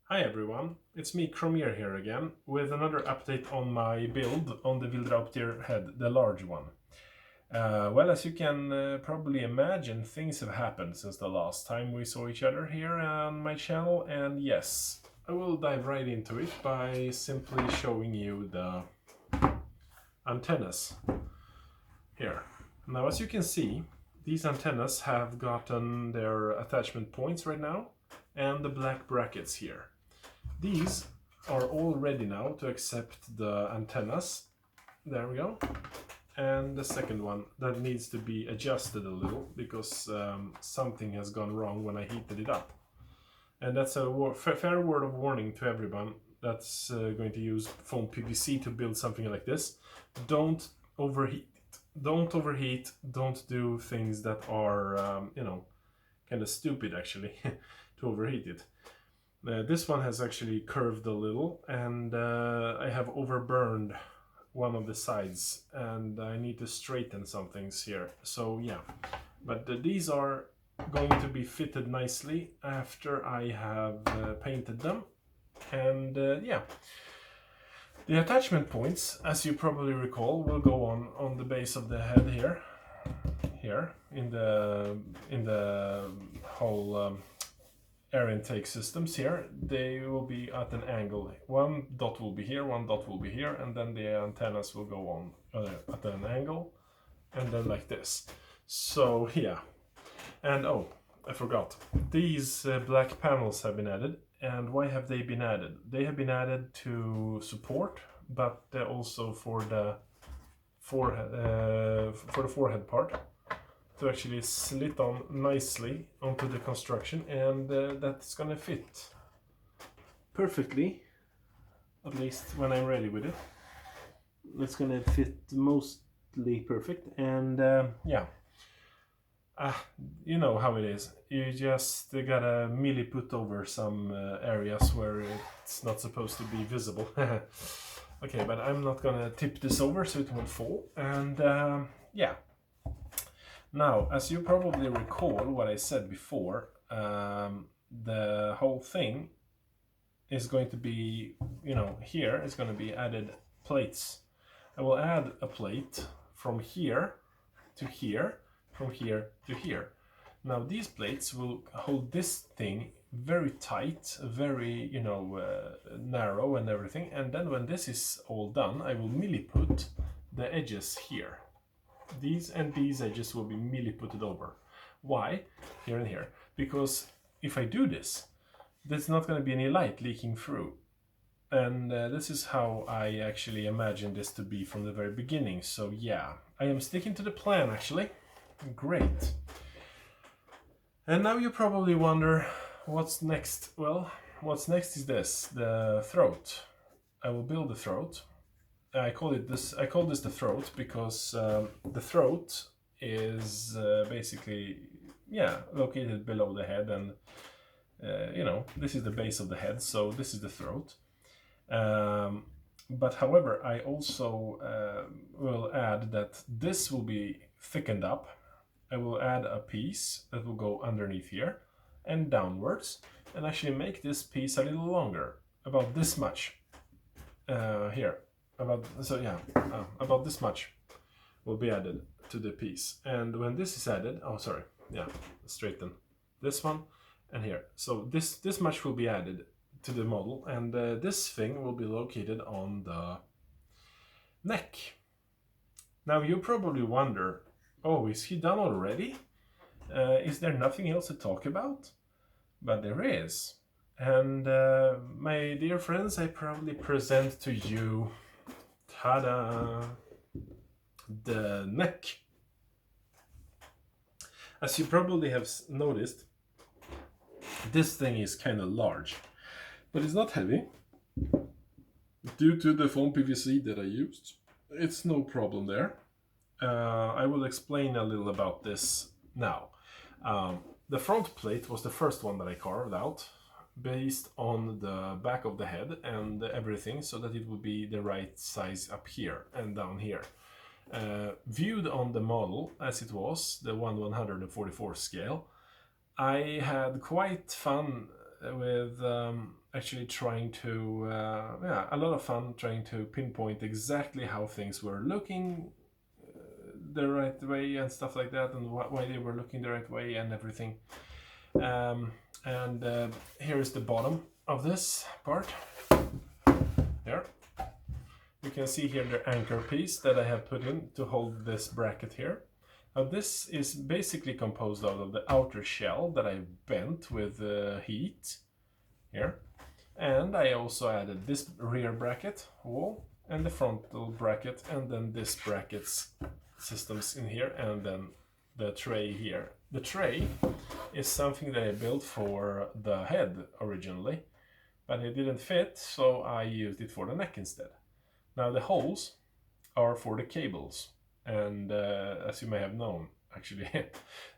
Hi everyone, it's me Cromier here again with another update on my build on the Wildrauptir head, the large one. Well, as you can probably imagine, things have happened since the last time we saw each other here on my channel, and yes, I will dive right into it by simply showing you the antennas here. Now, as you can see, these antennas have gotten their attachment points right now and the black brackets here. These are all ready now to accept the antennas. There we go. And the second one that needs to be adjusted a little because something has gone wrong when I heated it up. And that's a fair word of warning to everyone that's going to use foam PVC to build something like this. Don't overheat it. Don't overheat. Don't do things that are, kind of stupid actually to overheat it. This one has actually curved a little, and I have overburned one of the sides, and I need to straighten some things here. So yeah, but these are going to be fitted nicely after I have painted them, and yeah. The attachment points, as you probably recall, will go on the base of the head here in the whole air intake systems here. They will be at an angle. One dot will be here, one dot will be here, and then the antennas will go on at an angle, and then like this. So yeah, and oh, I forgot. These black panels have been added. And why have they been added? They have been added to support, but also for the forehead part, to actually slit on nicely onto the construction, and that's gonna fit perfectly, at least when I'm ready with it. It's gonna fit mostly perfect, and yeah. You know how it is. You just gotta merely put over some areas where it's not supposed to be visible. Okay, but I'm not gonna tip this over so it won't fall, and yeah. Now, as you probably recall what I said before, the whole thing is going to be, here is going to be added plates. I will add a plate from here to here, from here to here. Now, these plates will hold this thing very tight, very, narrow and everything. And then when this is all done, I will merely put the edges here. These and these edges will be merely put over. Why? Here and here. Because if I do this, there's not going to be any light leaking through. And this is how I actually imagined this to be from the very beginning. So yeah, I am sticking to the plan actually. Great. And now you probably wonder, what's next? Well, what's next is this, the throat. I will build the throat. I call this the throat because the throat is basically, located below the head, and this is the base of the head, so this is the throat. But however, I also will add that this will be thickened up. I will add a piece that will go underneath here and downwards, and actually make this piece a little longer, about this much here. About this much will be added to the piece. And when this is added, straighten this one and here. So this much will be added to the model, and this thing will be located on the neck. Now you probably wonder, oh, is he done already? Is there nothing else to talk about? But there is. And my dear friends, I proudly present to you, ta-da, the neck. As you probably have noticed, this thing is kind of large, but it's not heavy. Due to the foam PVC that I used, it's no problem there. I will explain a little about this now. The front plate was the first one that I carved out, based on the back of the head and everything, so that it would be the right size up here and down here. Viewed on the model as it was, the 1/144 scale, I had quite fun actually trying to yeah, a lot of fun trying to pinpoint exactly how things were looking the right way and stuff like that, and why they were looking the right way and everything. And here is the bottom of this part. There. You can see here the anchor piece that I have put in to hold this bracket here. Now this is basically composed out of the outer shell that I bent with heat here. And I also added this rear bracket wall and the frontal bracket, and then this brackets systems in here, and then the tray here. The tray is something that I built for the head originally, but it didn't fit, so I used it for the neck instead. Now the holes are for the cables, and as you may have known, actually,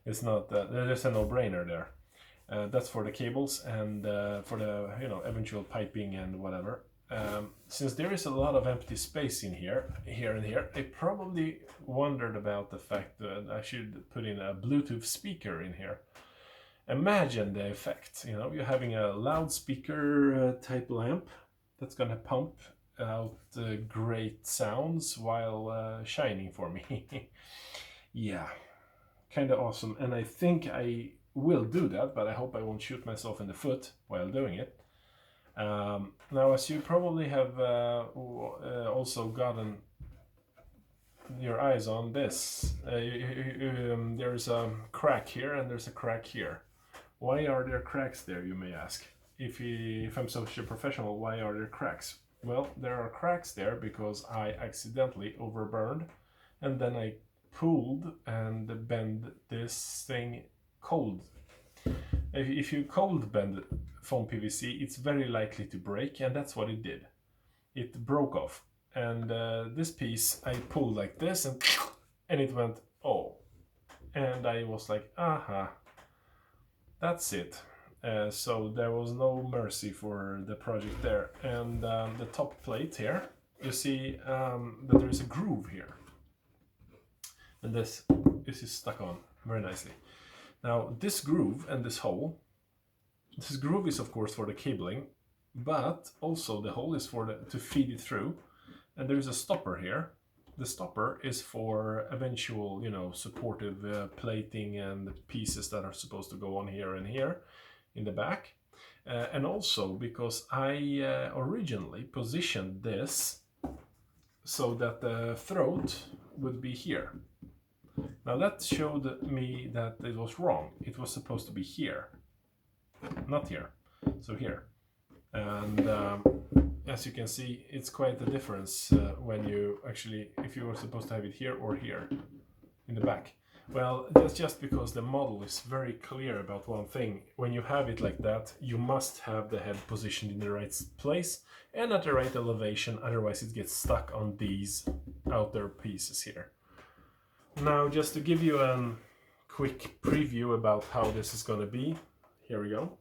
it's not there's a no-brainer there. That's for the cables and for the eventual piping and whatever. Since there is a lot of empty space in here and here, I probably wondered about the fact that I should put in a Bluetooth speaker in here. Imagine the effect, you're having a loudspeaker type lamp that's gonna pump out great sounds while shining for me. Yeah, kind of awesome, and I think I will do that, but I hope I won't shoot myself in the foot while doing it. Now, as you probably have also gotten your eyes on this, there's a crack here and there's a crack here. Why are there cracks there, you may ask? If I'm such a professional, why are there cracks? Well, there are cracks there because I accidentally overburned, and then I pulled and bent this thing cold. If you cold bend foam PVC, it's very likely to break, and that's what it did. It broke off, and this piece I pulled like this, and it went, oh, and I was like, aha, that's it. So there was no mercy for the project there. And the top plate here, you see that there is a groove here, and this is stuck on very nicely. Now this groove and this hole, this groove is of course for the cabling, but also the hole is for to feed it through, and there is a stopper here. The stopper is for eventual, supportive plating and pieces that are supposed to go on here and here in the back, and also because I originally positioned this so that the throat would be here. Now that showed me that it was wrong. It was supposed to be here, not here, so here. And as you can see, it's quite a difference when you actually, if you were supposed to have it here or here in the back. Well, that's just because the model is very clear about one thing. When you have it like that, you must have the head positioned in the right place and at the right elevation, otherwise it gets stuck on these outer pieces here. Now, just to give you a quick preview about how this is going to be, here we go.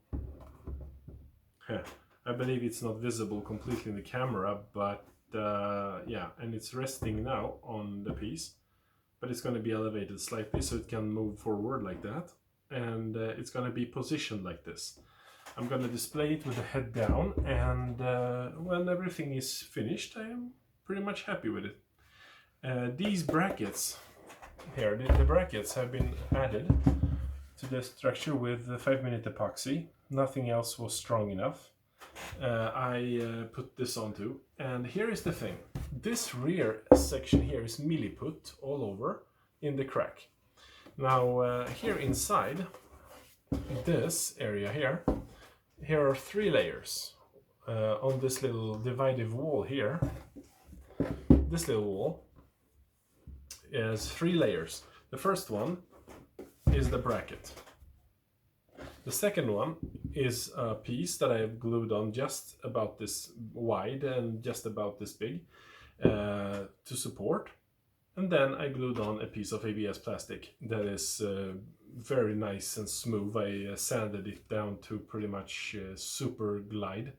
I believe it's not visible completely in the camera, but yeah, and it's resting now on the piece, but it's going to be elevated slightly so it can move forward like that, and it's going to be positioned like this. I'm going to display it with the head down, and when everything is finished, I am pretty much happy with it. These brackets here, the brackets have been added to the structure with the 5-minute epoxy. Nothing else was strong enough. I put this onto, and here is the thing. This rear section here is milliput all over in the crack. Now here inside this area here are 3 layers on this little divided wall here. This little wall is 3 layers. The first one is the bracket. The second one is a piece that I have glued on just about this wide and just about this big to support. And then I glued on a piece of ABS plastic that is very nice and smooth. I sanded it down to pretty much super glide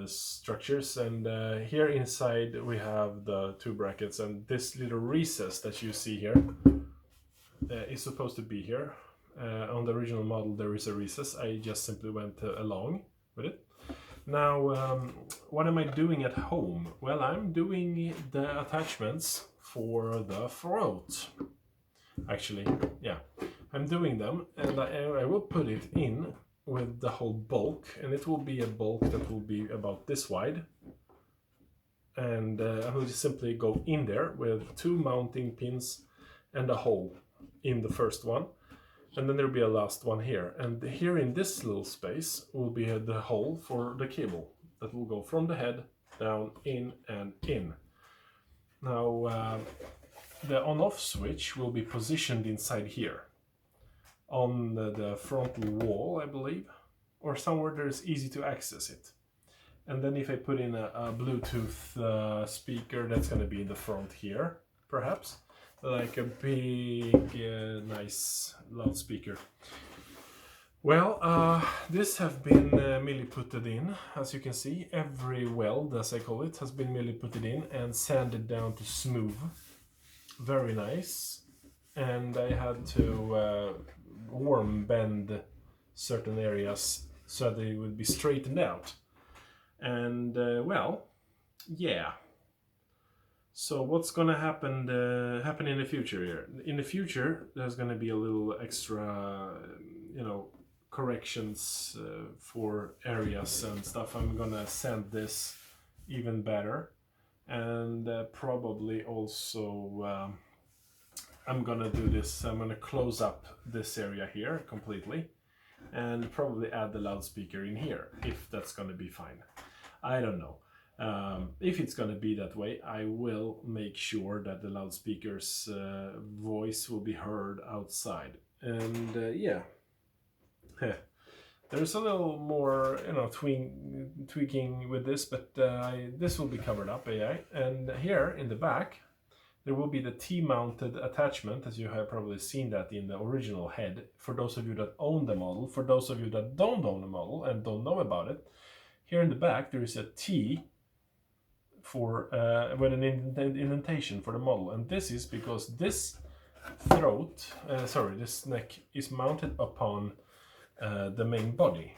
structures, and here inside we have the 2 brackets, and this little recess that you see here is supposed to be here, On the original model there is a recess. I just simply went along with it. Now, what am I doing at home? Well, I'm doing the attachments for the throat. Actually, yeah, I'm doing them, and I will put it in with the whole bulk, and it will be a bulk that will be about this wide. And I will just simply go in there with 2 mounting pins and a hole in the first one. And then there'll be a last one here. And here in this little space will be the hole for the cable that will go from the head down, in and in. Now, the on-off switch will be positioned inside here on the frontal wall, I believe, or somewhere there's easy to access it. And then if I put in a Bluetooth speaker, that's going to be in the front here, perhaps. Like a big, nice loudspeaker. Well, this have been milli-putted in, as you can see. Every weld, as I call it, has been milli-putted in and sanded down to smooth. Very nice. And I had to warm bend certain areas so they would be straightened out. And, well, yeah. So what's going to happen in the future here? In the future, there's going to be a little extra, corrections for areas and stuff. I'm going to sand this even better, and probably also I'm going to do this. I'm going to close up this area here completely, and probably add the loudspeaker in here, if that's going to be fine. I don't know. If it's going to be that way, I will make sure that the loudspeaker's voice will be heard outside. And yeah, there's a little more, tweaking with this, but this will be covered up, AI. And here in the back, there will be the T-mounted attachment, as you have probably seen that in the original head. For those of you that own the model, for those of you that don't own the model and don't know about it, here in the back there is a T for with an indentation for the model, and this is because this this neck is mounted upon the main body,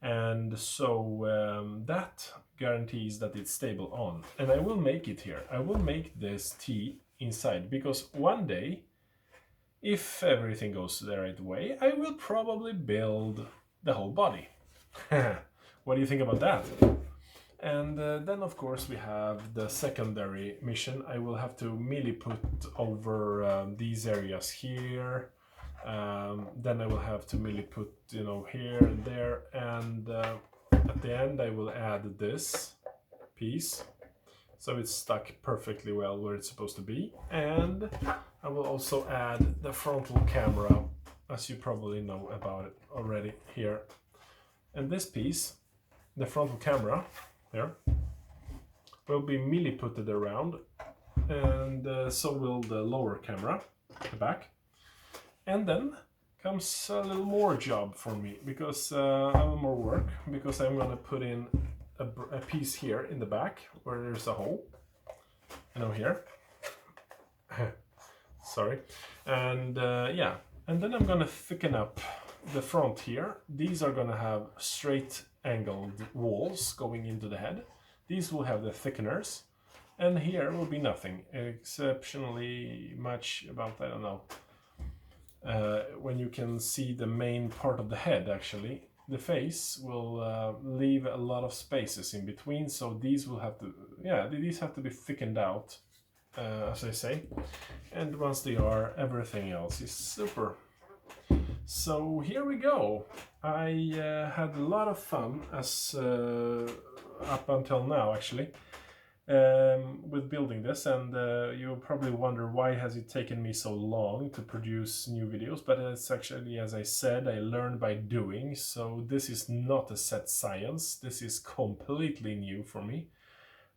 and so that guarantees that it's stable on. And I will make it here. I will make this T inside, because one day, if everything goes the right way, I will probably build the whole body. What do you think about that? And then of course we have the secondary mission. I will have to milli-put over these areas here. Then I will have to milli-put, here and there, and at the end I will add this piece so it's stuck perfectly well where it's supposed to be. And I will also add the frontal camera, as you probably know about it already, here. And this piece, the frontal camera there, will be milli-putted around, and so will the lower camera, the back. And then comes a little more job for me, because a little more work, because I'm going to put in a piece here in the back where there's a hole, here. Sorry. And yeah, and then I'm going to thicken up the front here. These are going to have straight angled walls going into the head. These will have the thickeners, and here will be nothing exceptionally much about, I don't know, when you can see the main part of the head. Actually, the face will leave a lot of spaces in between, so these will have to, these have to be thickened out, as I say. And once they are, everything else is super. So here we go. I had a lot of fun as up until now, actually, with building this, and you'll probably wonder why has it taken me so long to produce new videos, but it's actually, as I said, I learned by doing, so this is not a set science. This is completely new for me,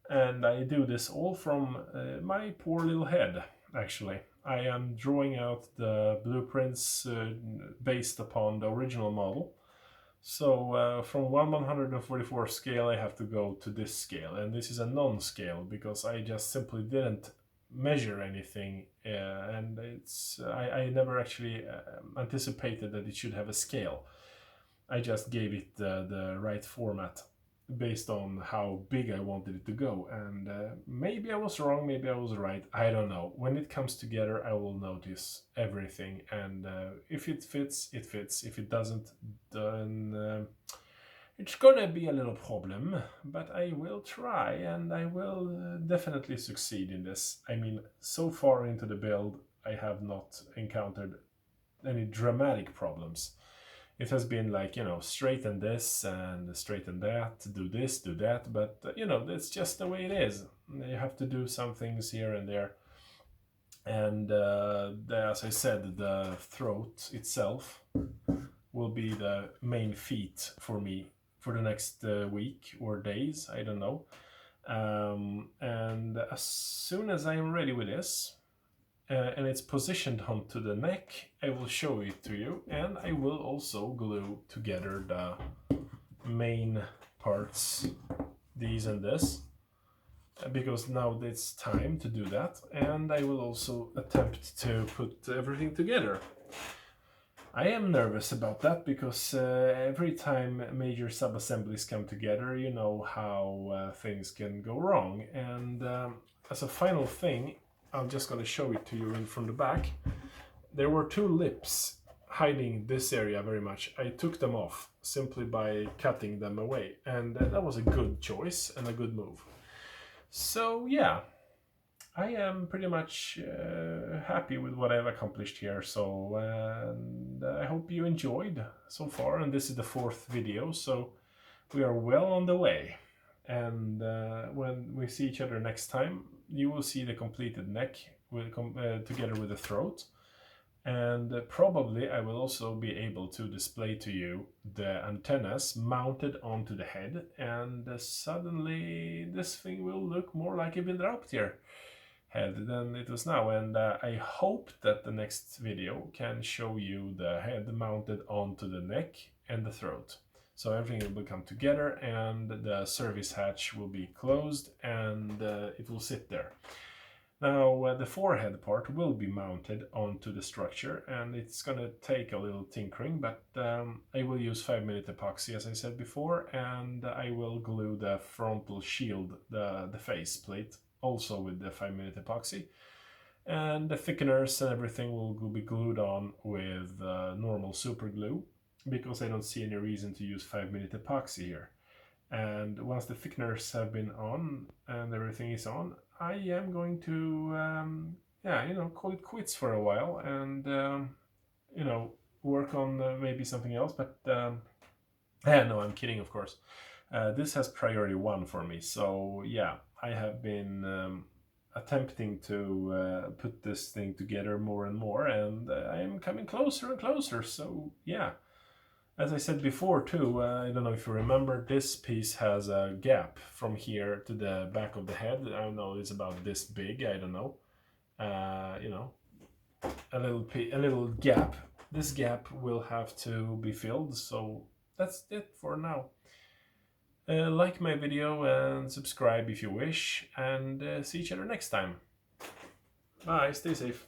and I do this all from my poor little head, actually. I am drawing out the blueprints based upon the original model. So from 1/144 scale I have to go to this scale, and this is a non-scale because I just simply didn't measure anything, and I never actually anticipated that it should have a scale. I just gave it the right format based on how big I wanted it to go, and maybe I was wrong, maybe I was right, I don't know. When it comes together, I will notice everything, and if it fits, it fits. If it doesn't, then it's gonna be a little problem, but I will try, and I will definitely succeed in this. I mean, so far into the build, I have not encountered any dramatic problems. It has been like, straighten this and straighten that, do this, do that, but that's just the way it is. You have to do some things here and there. And as I said, the throat itself will be the main feat for me for the next week or days, I don't know. And as soon as I am ready with this, and it's positioned onto the neck, I will show it to you, and I will also glue together the main parts, these and this, because now it's time to do that, and I will also attempt to put everything together. I am nervous about that because every time major sub-assemblies come together, you know how things can go wrong. And as a final thing, I'm just going to show it to you from the back. There were two lips hiding this area very much. I took them off simply by cutting them away, and that was a good choice and a good move. So yeah, I am pretty much happy with what I've accomplished here. So I hope you enjoyed so far, and this is the 4th video, so we are well on the way. And when we see each other next time, you will see the completed neck together with the throat, and probably I will also be able to display to you the antennas mounted onto the head, and suddenly this thing will look more like a Windrauptir head than it was now. And I hope that the next video can show you the head mounted onto the neck and the throat. So everything will come together, and the service hatch will be closed, and it will sit there. Now the forehead part will be mounted onto the structure, and it's gonna take a little tinkering, but I will use 5mm epoxy as I said before, and I will glue the frontal shield, the face plate, also with the 5mm epoxy. And the thickeners and everything will be glued on with normal super glue, because I don't see any reason to use 5mm epoxy here. And once the thickeners have been on and everything is on, I am going to call it quits for a while, and work on maybe something else. But no, I'm kidding, of course. This has priority 1 for me, so yeah, I have been attempting to put this thing together more and more, and I am coming closer and closer. So yeah, as I said before too, I don't know if you remember, this piece has a gap from here to the back of the head. I don't know, it's about this big, I don't know. A little gap. This gap will have to be filled, so that's it for now. Like my video and subscribe if you wish, and see each other next time. Bye, stay safe.